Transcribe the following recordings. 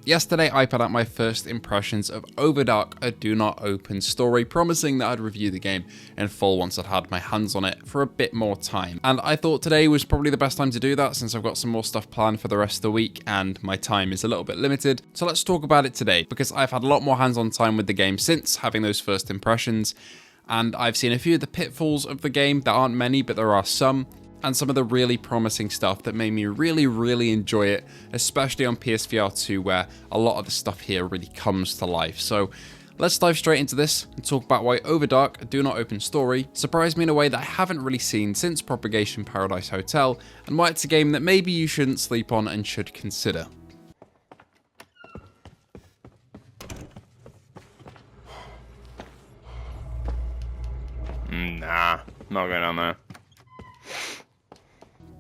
Yesterday I put out my first impressions of OVRDARK, a do not open story, promising that I'd review the game in full once I'd had my hands on it for a bit more time. And I thought today was probably the best time to do that since I've got some more stuff planned for the rest of the week and my time is a little bit limited. So let's talk about it today, because I've had a lot more hands-on time with the game since having those first impressions, and I've seen a few of the pitfalls of the game. There aren't many, but there are some. And some of the really promising stuff that made me really enjoy it, especially on PSVR2, where a lot of the stuff here really comes to life. So let's dive straight into this and talk about why OVRDARK, a do not open story, surprised me in a way that I haven't really seen since Propagation Paradise Hotel, and why it's a game that maybe you shouldn't sleep on and should consider. Nah, not going on there.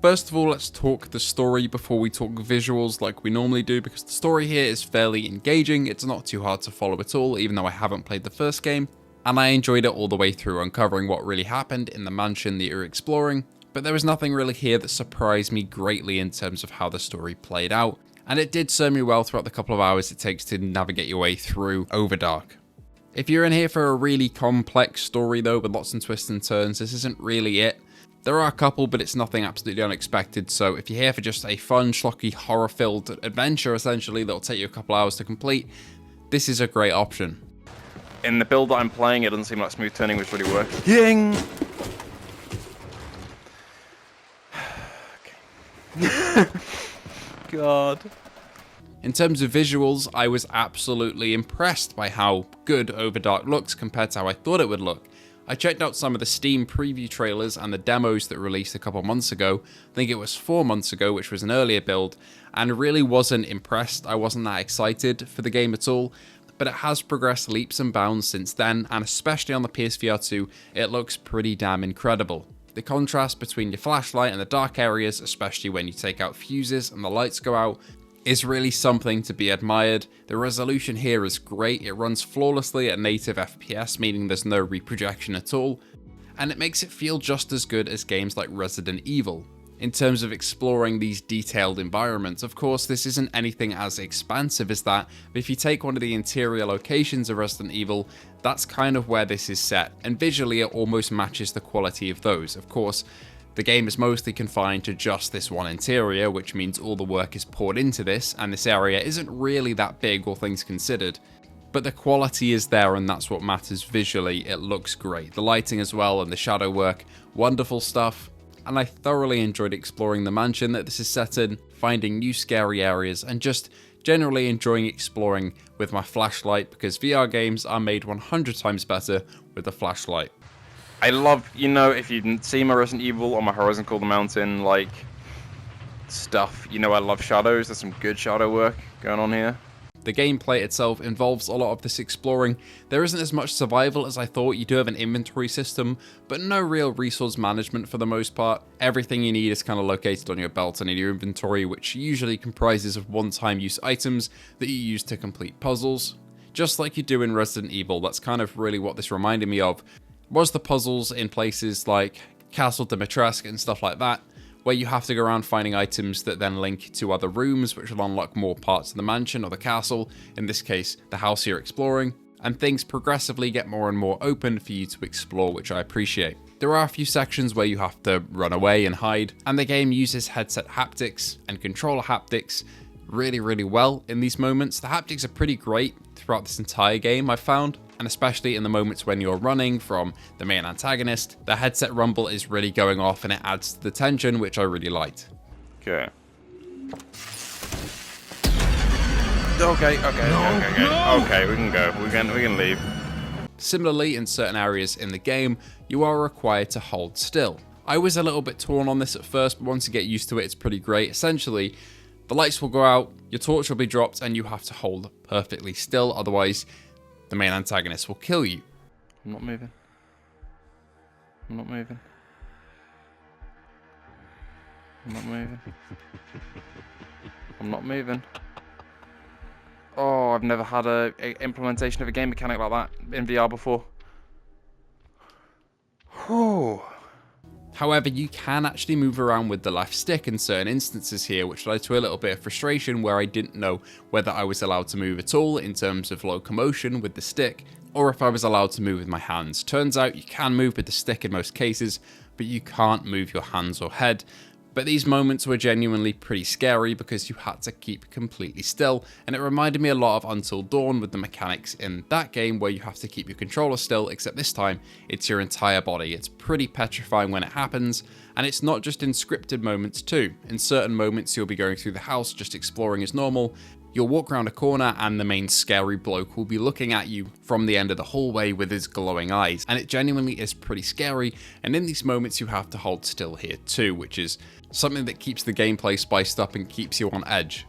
First of all, let's talk the story before we talk visuals like we normally do, because the story here is fairly engaging. It's not too hard to follow at all, even though I haven't played the first game, and I enjoyed it all the way through, uncovering what really happened in the mansion that you're exploring. But there was nothing really here that surprised me greatly in terms of how the story played out, and it did serve me well throughout the couple of hours it takes to navigate your way through OVRDARK. If you're in here for a really complex story though, with lots of twists and turns, this isn't really it. There are a couple, but it's nothing absolutely unexpected, so if you're here for just a fun, schlocky, horror-filled adventure, essentially, that'll take you a couple hours to complete, this is a great option. In the build that I'm playing, it doesn't seem like smooth turning was really working. God. In terms of visuals, I was absolutely impressed by how good OVRDARK looks compared to how I thought it would look. I checked out some of the Steam preview trailers and the demos that released a couple months ago. I think it was 4 months ago, which was an earlier build, and really wasn't impressed. I wasn't that excited for the game at all, but it has progressed leaps and bounds since then, and especially on the PSVR2, it looks pretty damn incredible. The contrast between your flashlight and the dark areas, especially when you take out fuses and the lights go out, is really something to be admired. The resolution here is great, it runs flawlessly at native FPS, meaning there's no reprojection at all, and it makes it feel just as good as games like Resident Evil. In terms of exploring these detailed environments, of course this isn't anything as expansive as that, but if you take one of the interior locations of Resident Evil, that's kind of where this is set, and visually it almost matches the quality of those. Of course, the game is mostly confined to just this one interior, which means all the work is poured into this, and this area isn't really that big, all things considered. But the quality is there, and that's what matters visually. It looks great. The lighting as well, and the shadow work, wonderful stuff. And I thoroughly enjoyed exploring the mansion that this is set in, finding new scary areas, and just generally enjoying exploring with my flashlight, because VR games are made 100 times better with a flashlight. I love, you know, if you didn't see my Resident Evil or my Horizon Call the Mountain, like, stuff, you know I love shadows. There's some good shadow work going on here. The gameplay itself involves a lot of this exploring. There isn't as much survival as I thought. You do have an inventory system, but no real resource management for the most part. Everything you need is kind of located on your belt and in your inventory, which usually comprises of one-time use items that you use to complete puzzles. Just like you do in Resident Evil, that's kind of really what this reminded me of, was the puzzles in places like Castle Dimitrescu and stuff like that, where you have to go around finding items that then link to other rooms, which will unlock more parts of the mansion or the castle, in this case, the house you're exploring, and things progressively get more and more open for you to explore, which I appreciate. There are a few sections where you have to run away and hide, and the game uses headset haptics and controller haptics really well in these moments. The haptics are pretty great throughout this entire game, I've found, and especially in the moments when you're running from the main antagonist, the headset rumble is really going off and it adds to the tension, which I really liked. Okay. Okay, we can go. We can leave. Similarly, in certain areas in the game, you are required to hold still. I was a little bit torn on this at first, but once you get used to it, it's pretty great. Essentially, the lights will go out, your torch will be dropped, and you have to hold perfectly still, otherwise the main antagonist will kill you. I'm not moving. I'm not moving. I'm not moving. I'm not moving. Oh, I've never had a implementation of a game mechanic like that in VR before. Oh. However, you can actually move around with the left stick in certain instances here, which led to a little bit of frustration where I didn't know whether I was allowed to move at all in terms of locomotion with the stick, or if I was allowed to move with my hands. Turns out you can move with the stick in most cases, but you can't move your hands or head. But these moments were genuinely pretty scary because you had to keep completely still, and it reminded me a lot of Until Dawn with the mechanics in that game where you have to keep your controller still, except this time it's your entire body. It's pretty petrifying when it happens, and it's not just in scripted moments too. In certain moments you'll be going through the house just exploring as normal, you'll walk around a corner and the main scary bloke will be looking at you from the end of the hallway with his glowing eyes, and it genuinely is pretty scary, and in these moments you have to hold still here too, which is something that keeps the gameplay spiced up and keeps you on edge.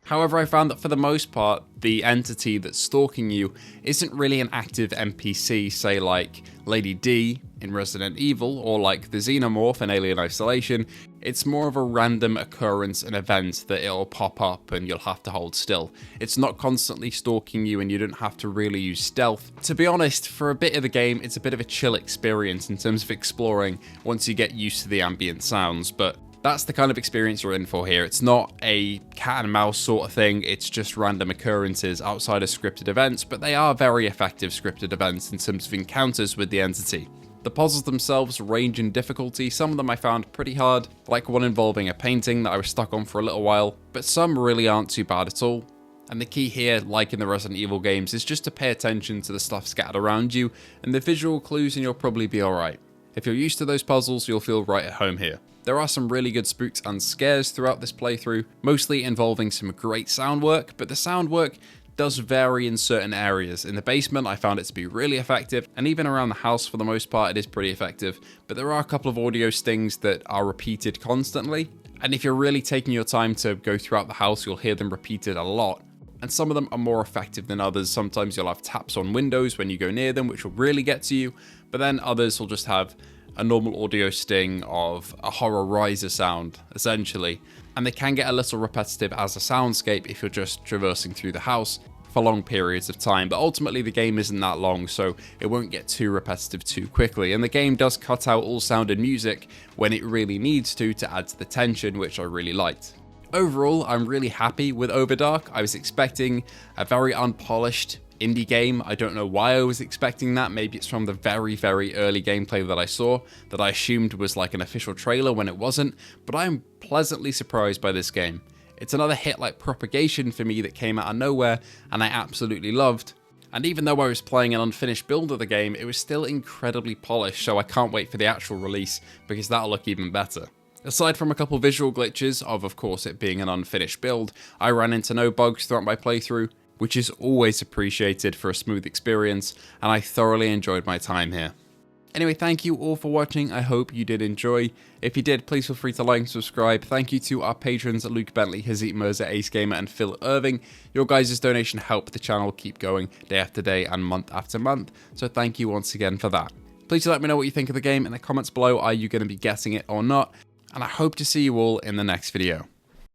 However, I found that for the most part, the entity that's stalking you isn't really an active NPC, say like Lady D in Resident Evil, or like the Xenomorph in Alien Isolation. It's more of a random occurrence, an event that it'll pop up and you'll have to hold still. It's not constantly stalking you and you don't have to really use stealth. To be honest, for a bit of the game, it's a bit of a chill experience in terms of exploring once you get used to the ambient sounds, but that's the kind of experience you're in for here. It's not a cat and mouse sort of thing, it's just random occurrences outside of scripted events, but they are very effective scripted events in terms of encounters with the entity. The puzzles themselves range in difficulty. Some of them I found pretty hard, like one involving a painting that I was stuck on for a little while, but some really aren't too bad at all. And the key here, like in the Resident Evil games, is just to pay attention to the stuff scattered around you and the visual clues and you'll probably be alright. If you're used to those puzzles, you'll feel right at home here. There are some really good spooks and scares throughout this playthrough, mostly involving some great sound work, but the sound work does vary in certain areas. In the basement, I found it to be really effective, and even around the house for the most part, it is pretty effective, but there are a couple of audio stings that are repeated constantly, and if you're really taking your time to go throughout the house, you'll hear them repeated a lot. And some of them are more effective than others. Sometimes you'll have taps on windows when you go near them, which will really get to you, but then others will just have a normal audio sting of a horror riser sound, essentially. And they can get a little repetitive as a soundscape if you're just traversing through the house for long periods of time, but ultimately the game isn't that long, so it won't get too repetitive too quickly. And the game does cut out all sound and music when it really needs to add to the tension, which I really liked. Overall, I'm really happy with OVRDARK. I was expecting a very unpolished indie game. I don't know why I was expecting that. Maybe it's from the very, very early gameplay that I saw that I assumed was like an official trailer when it wasn't, but I'm pleasantly surprised by this game. It's another hit like Propagation for me that came out of nowhere and I absolutely loved. And even though I was playing an unfinished build of the game, it was still incredibly polished, so I can't wait for the actual release because that'll look even better. Aside from a couple visual glitches of course it being an unfinished build, I ran into no bugs throughout my playthrough, which is always appreciated for a smooth experience, and I thoroughly enjoyed my time here. Anyway, thank you all for watching. I hope you did enjoy. If you did, please feel free to like and subscribe. Thank you to our patrons Luke Bentley, Hazit Mirza, Ace Gamer, and Phil Irving. Your guys' donation helped the channel keep going day after day and month after month, so thank you once again for that. Please let me know what you think of the game in the comments below. Are you going to be getting it or not? And I hope to see you all in the next video.